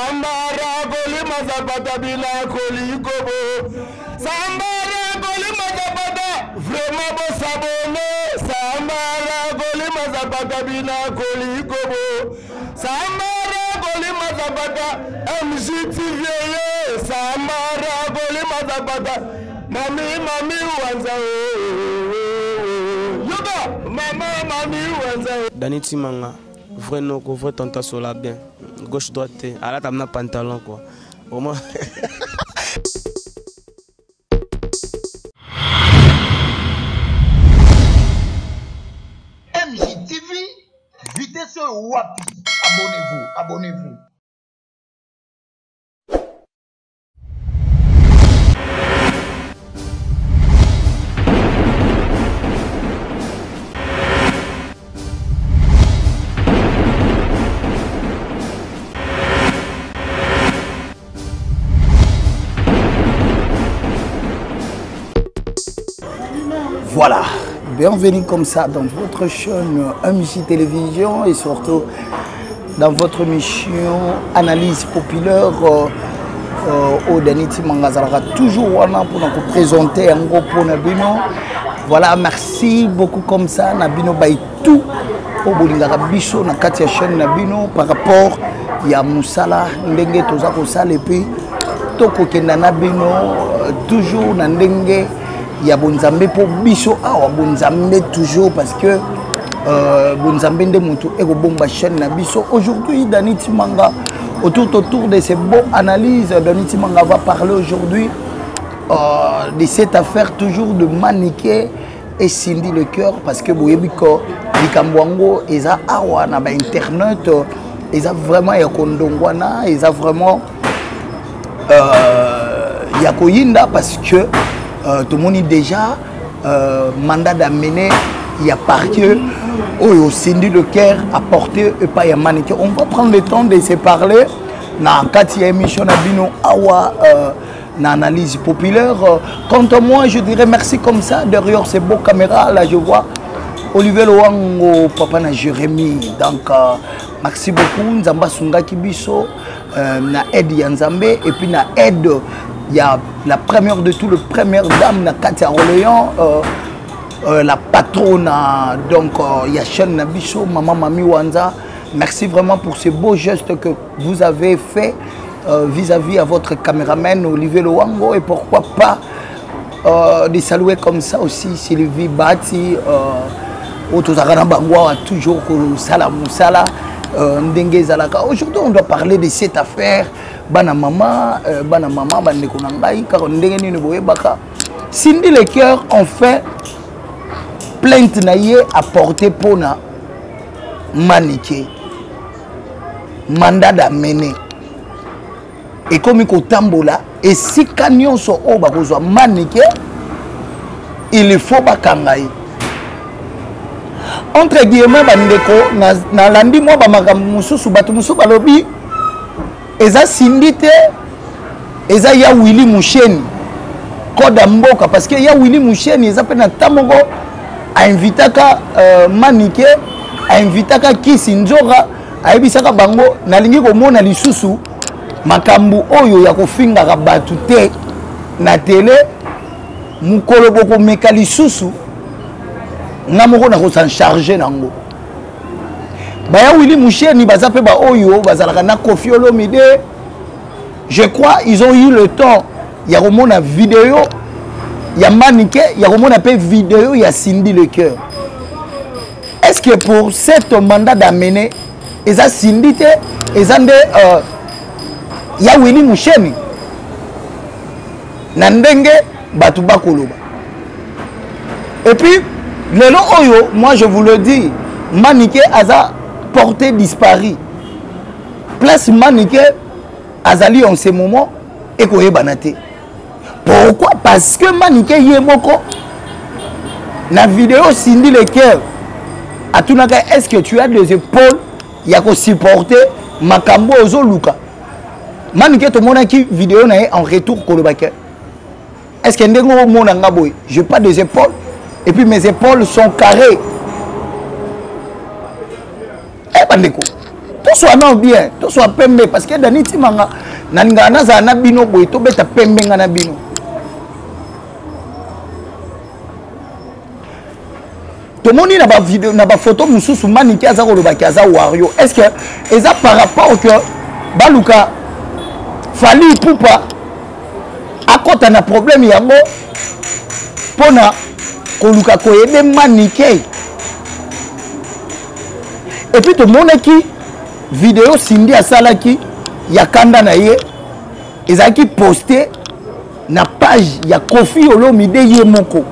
Sambara goli mazabata bila koli kobo. Sambara goli mazabata vraiment bo sabone. Sambara goli mazabata bila koli kobo. Sambara goli mazabata MGTV. Sambara goli mazabata mami wanza. Yoga mami wanza. Danity Manga. Vrai no, vrai tanta sola bien. Gauche droite, à la table pantalon quoi. Au moins. MJTV, vitesse wapi. Abonnez-vous. Voilà, bienvenue comme ça dans votre chaîne MJ Télévision et surtout dans votre mission Analyse populaire au Danity Manga toujours pour nous présenter un gros pour Nabino. Voilà, merci beaucoup comme ça Nabino by tout au Bolingara Biso na katia chaîne Nabino par rapport ya Musala ndenge toza ko sala et puis toko kenda Nabino toujours na ndenge ya bonzambe pour biso awa bonzambe toujours parce que bonzambe nde mutu eko bomba chaîne na biso. Aujourd'hui Danity Manga autour de ces bonnes analyses. Danity Manga va parler aujourd'hui de cette affaire toujours de Maniké et Cindy le cœur parce que boyebiko likambwango eza awa na ba internet eza vraiment ya kondongwana eza vraiment ya koyinda parce que tout le monde est déjà mandat d'amener, il y a parquet, au Cindy le cœur à porter et pas y a Maniké. On va prendre le temps de se parler. Dans la émission Nabino Awa, analyse populaire. Quant à moi, je dirais merci comme ça. Derrière ces beaux caméras, là je vois Olivier Loango, papa na Jérémy. Donc merci beaucoup. Nzamba Sunga Kibiso, na aide Yanzambe et puis na aide. Il y a la première de tout, la première dame, Katia Orléans, la patronne, donc il y a Chen Nabiso, Maman Mami Wanza. Merci vraiment pour ces beaux gestes que vous avez fait vis-à-vis à votre caméraman Olivier Loango. Et pourquoi pas de saluer comme ça aussi Sylvie Bati, Otozarana Bangwa, toujours Salam Moussala. Aujourd'hui, on doit parler de cette affaire. Bana mama, bandeko nangai, car ndenge ni boye baka. Cindy le cœur en fait plainte naie à porter pour na Maniké. Mandat d'amener. Et comme il tambola et si canyon so o bakozwa Maniké, il faut bakangai. Entre guillemets bandeko na landi mo ba makambo mususu batu mususu balobi eza Cindy te eza ya Willy Moucheni koda mboka parce que ya Willy Moucheni eza pe na tamoko a invitaka Maniké a invitaka Kisi Nzora a ebisaka bango nalingi komona lisusu makambu oyo ya kofinga batu te na télé mukolo boko meka lisusu namoko na ko s'en charger nango baya Willy Moucheni baza pe ba oyo bazalaka na Koffi Olomide. Je crois ils ont eu le temps ya komona vidéo ya Maniké ya komona pe vidéo ya Cindy le cœur. Est-ce que pour cet mandat d'amener eza Cindy te eza nde ya Willy Moucheni na ndenge batu bakoloba. Et puis lelo oyo moi je vous le dis Maniké aza porté disparu. Place Maniké azali en ce moment et koyebanate. Pourquoi? Parce que Maniké yemoko na vidéo Cindy le cœur atunaka est-ce que tu as des épaules ya ko supporter makambo ozoluka. Maniké to monaki vidéo na en retour kolobaka. Est-ce que ndengo mona ngaboy? J'ai pas des épaules et puis mes épaules sont carrées. Eh bandeko tout soit non bien, tout soit pembe parce que Dani Timanga nanga naza na bino boy to beta pembe ngana bino. Tout le monde n'a pas vidéo, n'a pas photo mususu maniki azako le bakaza wario. Est-ce que ça par rapport que Baluka Fali Poupa à côté na problème yango pona koluka koyebe maniki. Et puis tout le monde qui vidéo Cindy Asalaki ya kanda na ye ezaki posté na page ya Kofi Olomide ye moko.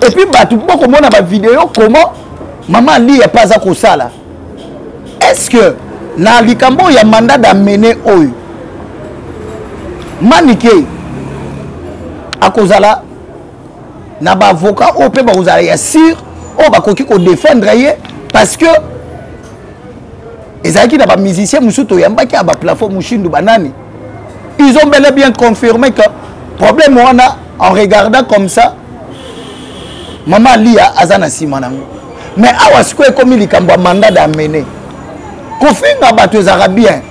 Et puis batu boko mona ba vidéo comment maman li ya pas ko sala. Est-ce que na likambo ya mandat d'amener oyo manike akozala na ba avocat o pe ba kozala ya sur o ba koki ko défendre ye parce que ezaki na ba musicien musuto yambaki aba plafond mushindu banani. Ils ont bel et bien confirmé que problème wana en regardant comme ça Maman Lia azana simanango. Mais awa siko ekomi likambo mandat d'amener. Kofi nga bato ezaka bien.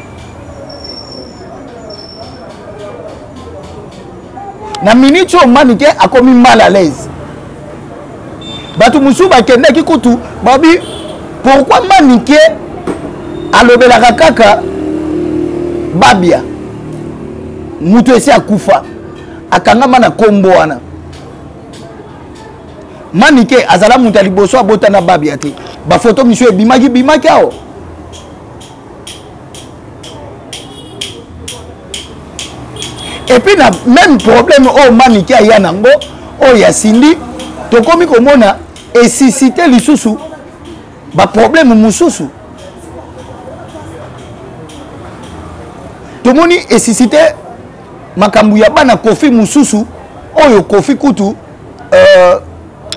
Na minute o manike akomi mal à l'aise. Bato musu bakende ki kutu babi pourquoi manike alobelaka kaka babia mutu esi akufa akangama na kombo wana. Manike azala muta liboso abota na babia te ba photo monsieur bimaki ao. Et puis na même problème o manike ya nango o ya Cindy to komi komona et susciter lisusu ba problème mususu to moni et susciter makambu ya bana Kofi mususu oyo Kofi kutu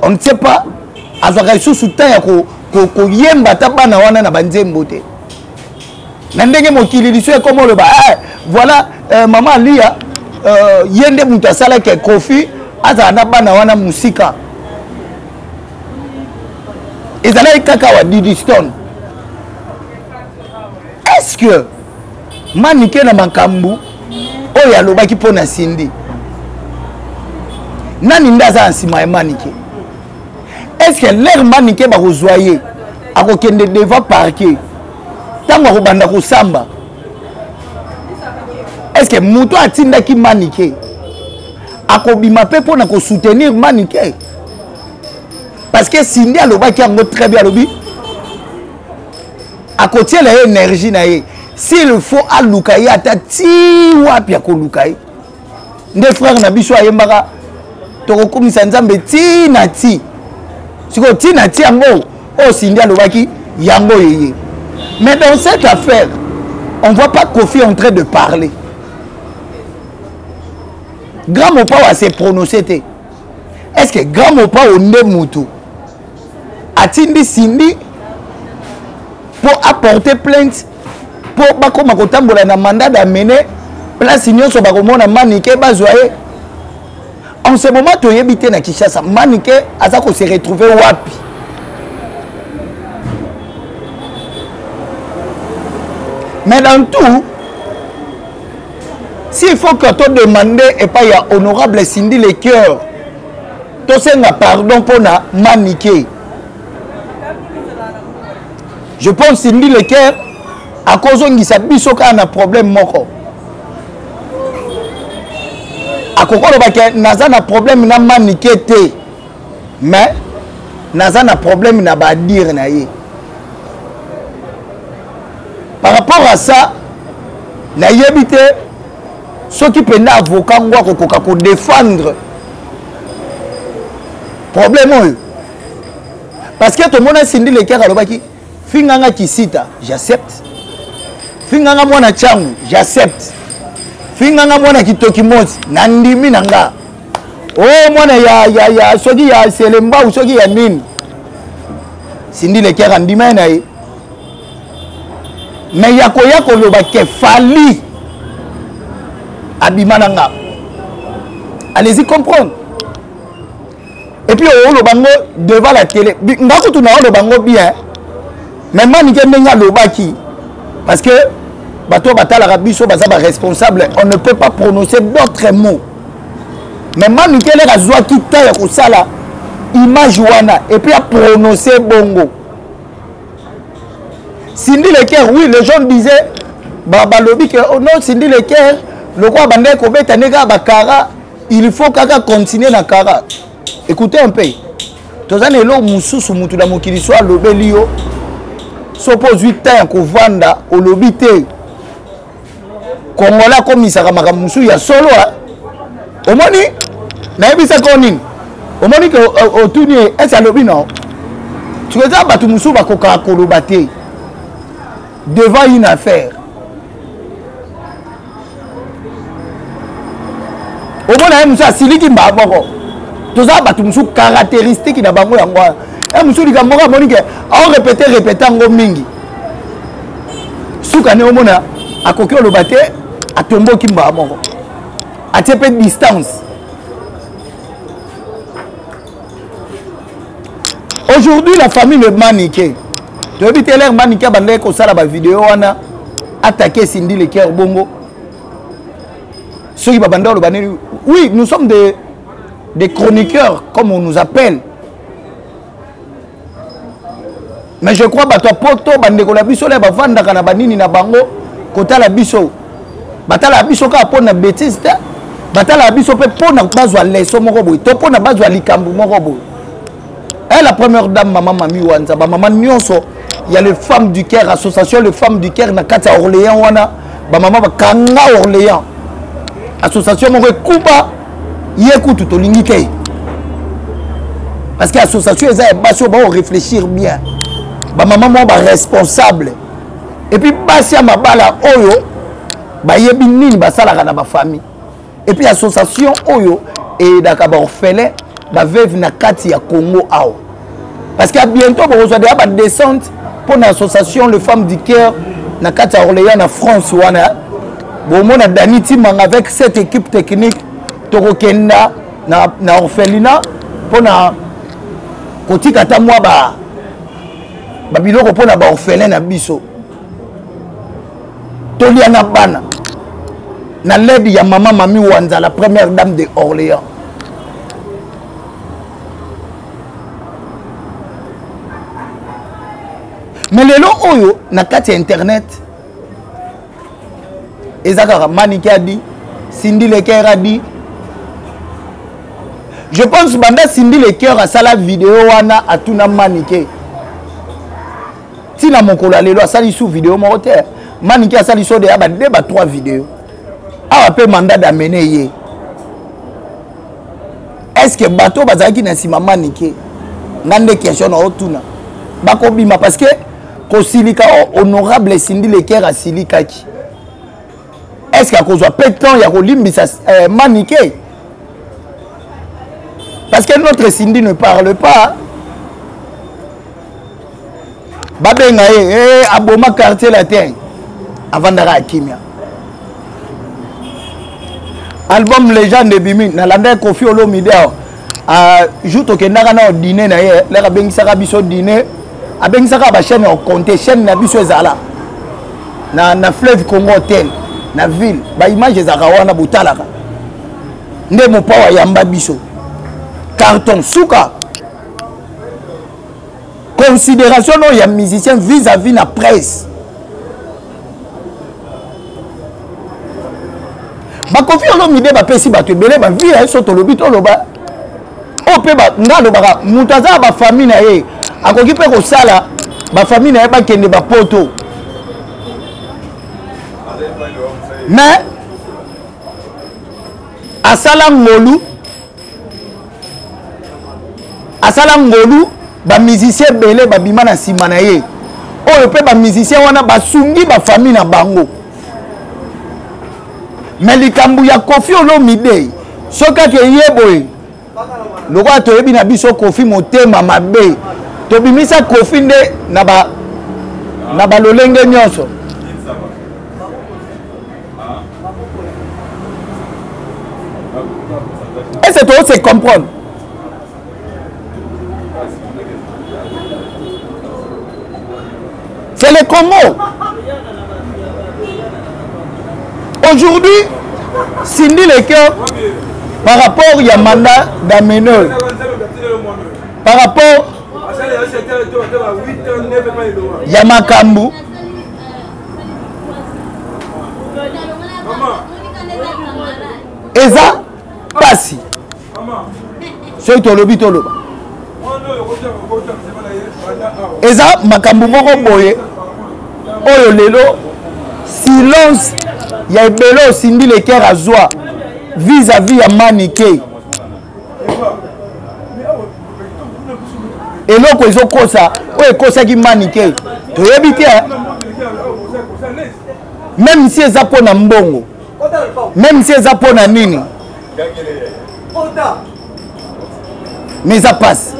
on ne sait pas azwaka lisusu temps ya ko yemba ta bana wana na banzembo te na ndenge mokili liso ekomo le ba voilà maman Lia yende mutu asalaki Kofi azala na bana wana musika ezalaki kaka wa Didi Stone. Est-ce que manike na makambu oyo alobaki mpona Cindy nani nde aza nsima ya manike? Est-ce que l'air manike ba kozwaye akokende devant parquet tango akobanda kosamba? Est-ce que mutu atindaki manike akobima pe mpona kosoutenir manike? Parce que Cindy alobaki yango très bien alobi akotiela ye énergie na ye s'il faut aluka ye ata ti wapi akoluka ye nde frère na biso ayembaka tokokumisa nzambe ti na ti siko ti na ti yango o Cindy alobaki yango yeye. Mais dans cette affaire on voit pas Kofi en train de parler. Grand Mopa s'est prononcé te. Est-ce que Grand Mopa o nde mutu atindi Cindy pour apporter plainte pour bakoma kotambola na mandat d'amener place nyonso bakomona manike bazwaye? En ce moment toyebi te na Kinshasa manike aza ko se retrouver wapi? Mais dans tout, s'il faut que tu demandes et pas y a honorable Cindy le cœur, tu sais pardon pour na manike. Je pense Cindy le cœur à cause de sa bisoka un problème moko. À cause de naza na problème na manike te, mais naza na problème na ba dire na ye. Par rapport à ça, na yebite ceux qui prennent avocat pour défendre problème. Parce que tout le monde a Cindy le cœur à l'obaki. Finganga Kisita, j'accepte. Finganga mwana changu, j'accepte. Finganga mwana kitokimoti, nandimi nanga. Oh mwana ya soki ya selemba ou soki ya nini. Cindy le cœur andima na ye. Mais yako lobake fali abimananga. Allez-y comprendre. Et puis on le bango devant la télé. Ngako tu na le bango bien. Mais Maniké Nenga le baki. Parce que bato batala rabiso bazaba responsable, on ne peut pas prononcer d'autres mots. Mais Maniké le razwa ki ta ya kusala image wana et puis à prononcer bongo. Cindy Leker, oui, les gens disaient Baba Lobi que oh non, Cindy Leker, le roi Bandé Kobeta Nega Bakara, il faut qu'à continuer la Kara. Écoutez un peu. Tous les gens Moussou Moutou da Mokili soit Lobelio s'oppose 8 ans qu'on vanda au lobité. Congolais comme Isaka Moussou ya solo. Au moni, naibisa koning. Au moni que au tourni est à lobby non. Tu veux dire Batou Moussou ba koka kolobate devant une affaire. Au moni Moussou Siliki Mbaboko. Tous ça Batou Moussou caractéristique na bango yango. Et Moussou di Gamboka monique a répété ngo mingi. Souka ne omona akoki olobate atombo kimba moko. A peu de distance. Aujourd'hui la famille de Maniké. Tu as vu télé Maniké bandé ko sala ba vidéo wana attaquer Cindy Leker bongo. Ceux qui ba bandé le bané. Oui, nous sommes des chroniqueurs comme on nous appelle. Mais je crois que toi poto bande ko la biso le ba vanda kana banini na bango kota la biso. Batala biso ka pona bêtise ta. Batala biso pe pona bazwa leso moko boy. To pona bazwa likambu moko boy. Et la première dame maman Mami Wanza ba maman nyonso il y a les femmes du Caire association les femmes du Caire na kata Orléans wana ba maman ba kanga Orléans. Association moko kuba yekutu to lingike. Parce que l'association eza baso ba réfléchir bien. Ba maman mo ba responsable. Et puis basi ya mabala oyo ba yebi nini basalaka na ba famille. Et puis association oyo et daka ba orphelin ba veuve na kati ya Congo ao. Parce qu'à bientôt ba reçoit déjà ba descente pour l'association les femmes du Caire na kati ya Orléans na France wana. Bon mona Daniti mang avec cette équipe technique tokokenda na orphelinat pour na kotika ta moi ba biloko pour na ba orphelin na biso. Toliana bana na l'aide ya maman Mami Wanza la première dame de Orléans. Mais les lots oyo na kati internet ezakara Maniké a dit Cindy Leker a dit. Je pense banda Cindy Leker a sala vidéo wana atuna Maniké. Tina mokolo lelo asali sous vidéo moteur. Maniké a sali so de ba 2 ba 3 vidéos. A peu mandat d'amener yé. Est-ce que bateau bazaki na sima Maniké? Ngande question na otuna. Bako bima parce que ko silika honorable Cindy Leker a silikaki. Est-ce qu'il y a cause peu de temps il y a kolimbisa Maniké? Parce que notre Cindy ne parle pas. Babenga aboma quartier latin avant d'ara Kimia. Album Légende de Bimi na landa Kofi Olomide a joue to kendaka na dîner na ye la bengisaka biso dîner abengisaka ba chaîne au compter chaîne na biso ezala na fleuve Congo hotel na ville ba image ezaka wana butalaka nde mo pawa yamba biso carton souka considération non ya musicien vis-à-vis la presse. Ba Kofi Olomide ba pesi ba te belé ba vie soto lobito loba. O pe ba ngalo ba mutaza ba famille na ye. Akoki pe ko sala ba famille na ye ba kende ba poto. Mais asala ngolu ba musicien belé ba bima na sima na ye. O pe ba musicien wana ba sungi ba famille na bango. Mais likambu ya Kofi Olomide soka ke yeboy loko to yebi na biso Kofi motema mabe to bimisa Kofi nde na ba lolenge nyonso. Et c'est tout c'est comprendre. C'est le Congo. Aujourd'hui, Cindy Leker, par rapport à Yamanda d'Ameneur, par rapport à Yamakambu, Eza Passi. C'est Tolobi Toloba. Eza Makambu Moko Boye. Oyo lelo silence ya ebelo Cindy Leker azwa vis-à-vis ya Maniké. Eloko ezokosa oyo ekosaki Maniké. Toyebi te. Même si eza pona mbongo. Même si eza pona nini. Mais ça passe.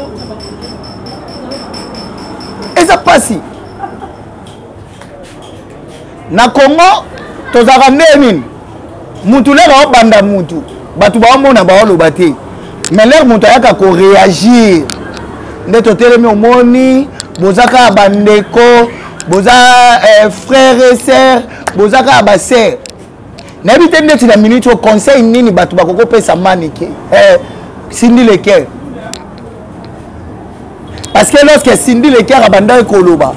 Et ça passe. Na Congo, tozaka nini? Mutu lera obanda mutu. Batu ba omona ba oloba te. Mais lera mutu ayaka ko réagir. Nde totelemi omoni, bozaka bandeko, boza frères et sœurs, bozaka ba sœurs. N'habite neti na minute au conseil nini batu ba koko pesa Maniké. Cindy Leker. Parce que lorsque Cindy Leker abanda ekoloba,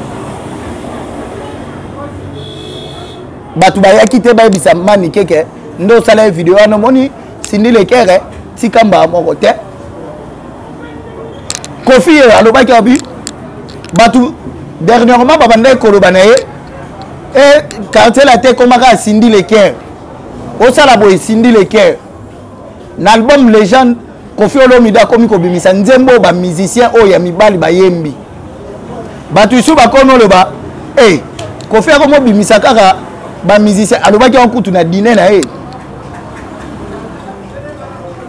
batu bayaki te bayebisa Maniké ke ndo sala vidéo ana moni Cindy Leker tikamba moko te. Kofi alobaki abi batu dernièrement babanda ekoloba na ye et quartier la te komaka Cindy Leker. O sala boy Cindy Leker. L'album Légende Kofi Olomide komi ko bimisa nzembo ba musicien o ya mibali ba yembi. Batu isu ba kono loba Kofi akomo bimisa kaka ba musicien alobaki okutu na dîner na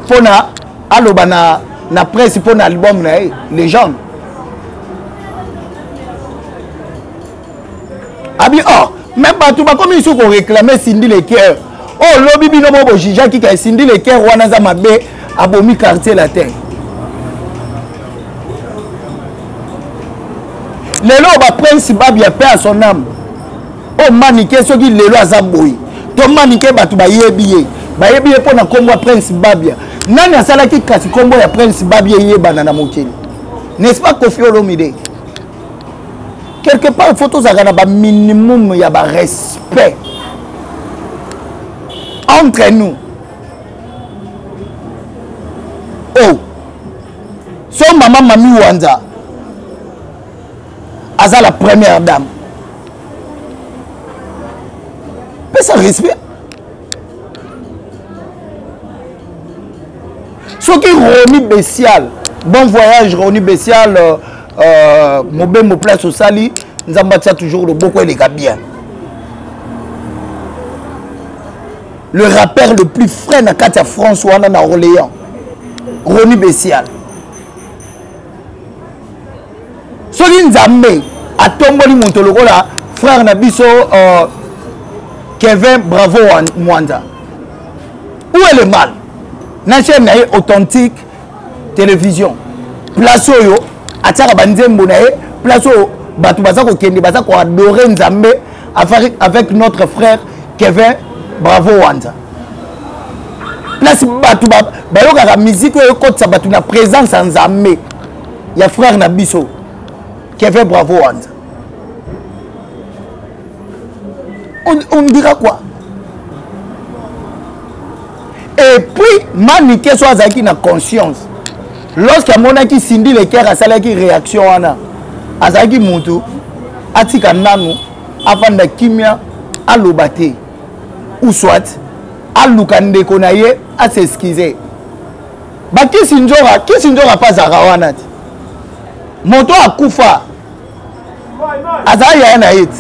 pona aloba na presse pona album na Légende. Abi même batu ba komi isu ko réclamer Cindy Leker. Oh lobi bino bobo jija ki ka Cindy Leker wana za mabe abomi quartier la terre. Lelo ba prince babia paix à son âme. Oh Maniké soki lelo azaboyi. To Maniké batu ba yebiye. Ba yebiye pona kombo prince babia. Nani asalaki kasi kombo ya prince babia yebana na mokili. N'est-ce pas Kofi Olomide? Quelque part photos zakana ba minimum ya ba respect entre nous. Oh, son maman Mami Wanza, Aza la première dame. Mais ça respect. Ce qui Roni Bessial, bon voyage Roni Bessial, mon place au Sali, nous avons toujours le beaucoup et les gars bien. Le rappeur le plus frais na Katia François na Orléans. Roni Bessial. Soli Nzambe a tomboli Montoloko là, frère Nabiso Kevin Bravo Mwanda. Où est le mal? Na chaîne authentique télévision. Place yo ataka banzembo na place yo batu bazako kende bazako adorer Nzambe avec notre frère Kevin Bravo Wanza. Place batu bayoka la musique et côté ça batu na présence en Nzambe. Ya frère Nabiso Kevin Bravo Wanza. On dira quoi? Et puis Maniké soit azaki na conscience. Lorsque monaki Cindy Leker asalaki réaction wana azaki mutu atika nanu afanda kimia alobate ou soit aluka ndeko na ye a s'excuser. Ba kisinjora pas arawana ti. Moto akufa. Azaya na it.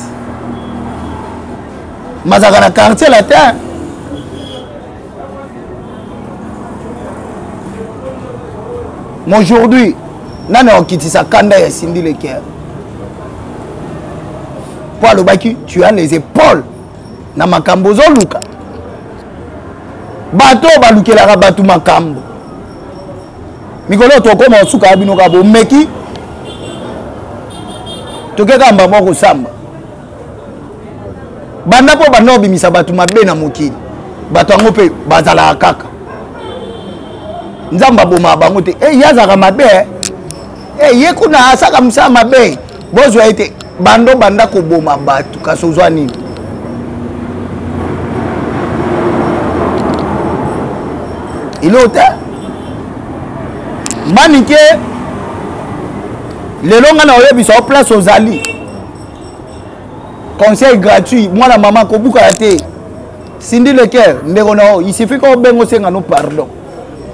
Mazaka na quartier latin. Mais aujourd'hui, nana okiti sa kanda ya Cindy Leker. Pour le baki, tu as les épaules. Na makambo zo luka. Bato balukela ka batu makambo. Mikolo to koma osuka abino ka bo meki. To keka mba moko samba. banda po banda obimisa bato mabe na mokili bato yango mpe bazalaka kaka nzambe aboma bango te ye azalaka mabe ye kuna asaka mosala mabe bozwa ye te bando banda koboma bato kasi ozwa nini ilo te manike lelo nga na oyebisa o place ozali conseil gratuit mwana mama kobuka te Cindy le cœur ndeko na il suffit ko bengo senga no pardon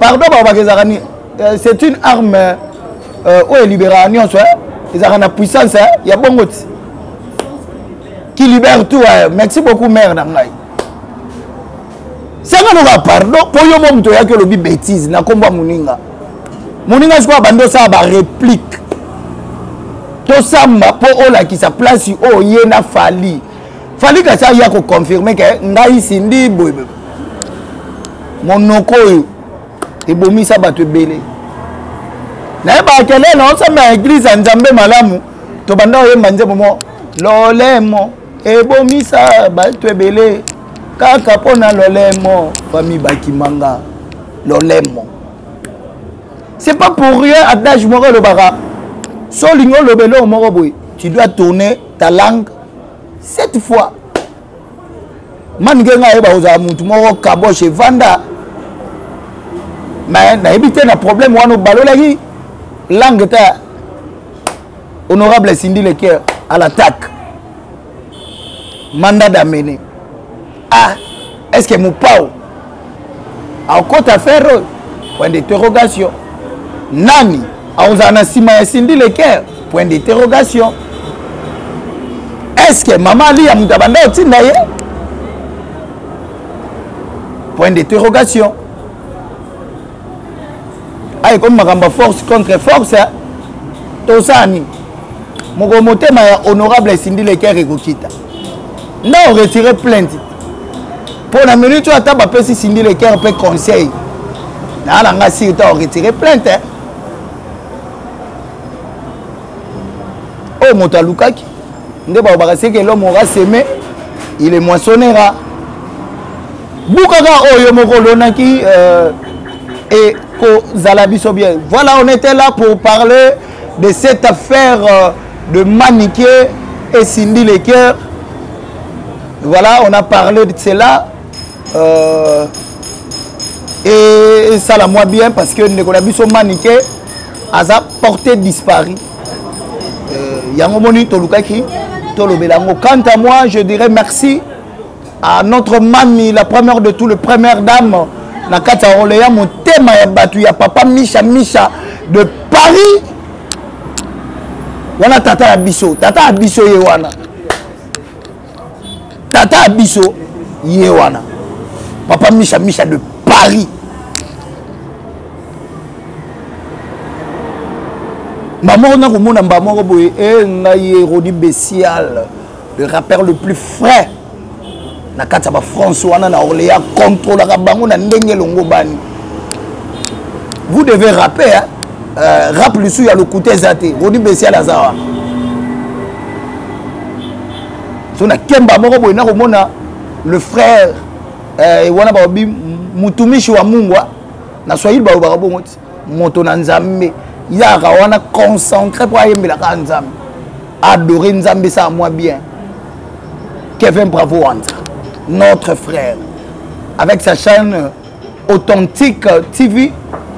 bakezaka ni c'est une arme oyo libéra nyonso ezaka na puissance ya bongo ti qui libère tout merci beaucoup mère na ngai senga no pardon po yo mo mto yake lobi bêtise na komba muninga siko bando sa ba réplique to samba po olakisa place o ye na fali kasi ya ko confirmer que ngai Cindy boy monoko oyo ebomisa bato ebele na ba kele na osamba église nzambe malamu to banda oyemba nzembo mo lolemo ebomisa bato ebele kaka pona lolemo famille bakimanga lolemo c'est pas pour rien adage moko le bara solingo lobelo moko boy tu dois tourner ta langue 7 fois mangenga eba oza muntu moko kaboche vanda mais na éviter na problème wano balolaki langue ta honorable Cindy le cœur à l'attaque mandat d'amener est-ce que mon pao a compte à faire point d'interrogation nani a osana sima Cindy le cœur point d'interrogation est-ce que maman ali ya mutabanda otinda ye point d'interrogation ay comme makamba force contre force tosani moko motema ya honorable Cindy le cœur ekokita na retirer plainte pour la minute ata ba pesi Cindy le cœur pe conseil na la nga si ta retirer plainte oh motalukaki ndeba bakase que l'homme aura semé il est moissonnera bukaka oyo moko lonaki et ko zalabiso bien. Voilà, on était là pour parler de cette affaire de Maniké et Cindy le cœur. Voilà, on a parlé de cela et ça la moi bien parce que Ndekolabiso Maniké a porté disparu. Yangomoni Tolukaki Tolobelango. Quant à moi, je dirais merci à notre mamie, la première de tout, la première dame, Nakata Orléans, mon thème à battu, ya papa Micha de Paris. Wana Tata Abisso, Tata Abisso Yewana. Tata Abisso Yewana. Papa Micha de Paris. Maman, on a remonté à Maman Boye et Ngaye Rodi Bessial, le rappeur le plus frais. Nakata ba François na Orléans contrôle la bango na ndenge longo bani. Vous devez rapper hein. Rap le sou ya le côté zaté. Rodi Bessial azawa. So na Kemba Moko Boye na remona le frère wana ba bi mutumishi wa Mungwa na Swahili ba ba bongo moto na Nzambe. Il y a un concentré pour aller à Nzambe. Adorer Nzambe, ça moi bien. Kevin Bravo Wanda, notre frère, avec sa chaîne Authentique TV,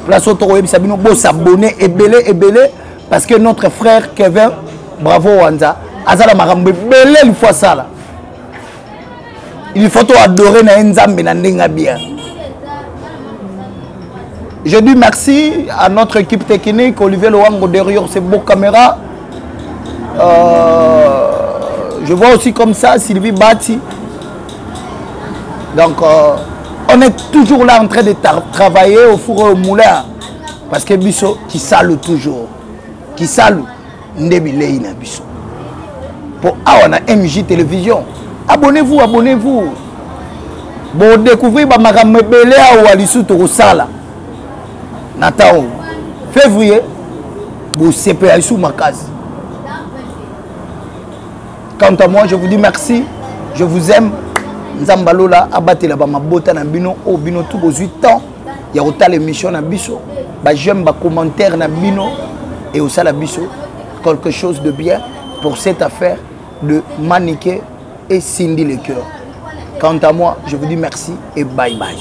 place Autoroyeb Sabino, beau s'abonner et belé, parce que notre frère Kevin Bravo Wanda, Azala Marambe, belé une fois ça là. Il faut adorer Nzambe, Nandenga bien. Je dis merci à notre équipe technique, Olivier Loango derrière ces beaux caméras. Je vois aussi comme ça Sylvie Bati. Donc on est toujours là en train de travailler au four et au moulin. Parce que Bisso qui salue toujours. Qui salue Ndebile na Bisso. Pour on a MJ Télévision. Abonnez-vous, abonnez-vous. Bon découvrir Bamaram Belé ou Alissou Torosala. Natao, février, vous CPA sous ma case. Quant à moi, je vous dis merci Je vous aime. Nzambalola abatela ba mabota na bino o bino tout 8 ans. Il y a autant l'émission na biso. Ba j'aime ba commentaire na bino et au sala biso quelque chose de bien pour cette affaire de Maniké et Cindy le cœur. Quant à moi, je vous dis merci et bye bye.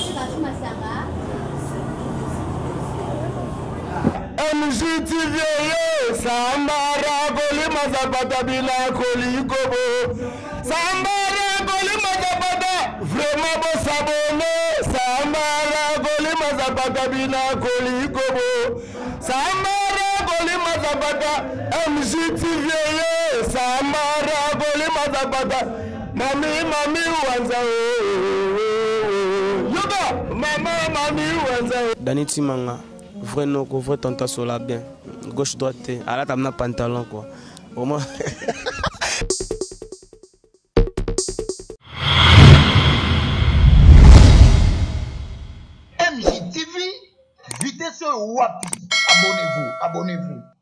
MJTV Sambara Goli Mazapata Bila Koli Kobo Sambara Goli Mazapata Vraiment beau s'abonner Sambara Goli Mazapata Bila Koli Kobo Sambara Goli Mazapata MJTV Sambara Goli Mazapata Mami Wanza Yoga Mami Wanza Dani Timanga vrai non, vrai tanta sola bien. Gauche droite, à la table pantalon quoi. Au moins. MJTV, vitesse Wapi. Abonnez-vous.